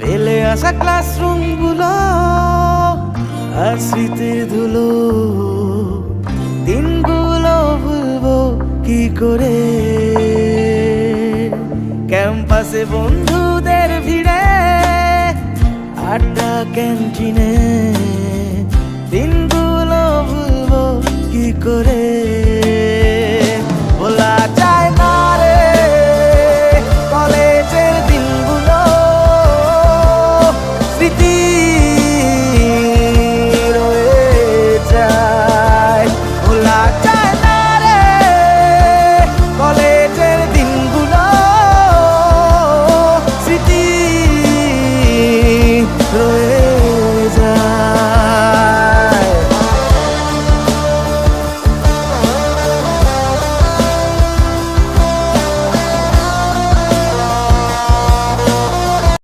ফেলে আসা ক্লাসরুম গুলো আর স্মৃতির ধুলো, দিনগুলো ভুলবো কি করে? ক্যাম্পাসে বন্ধুদের ভিড়ে, আড্ডা ক্যান্টিনে, দিনগুলো ভুলবো কি করে?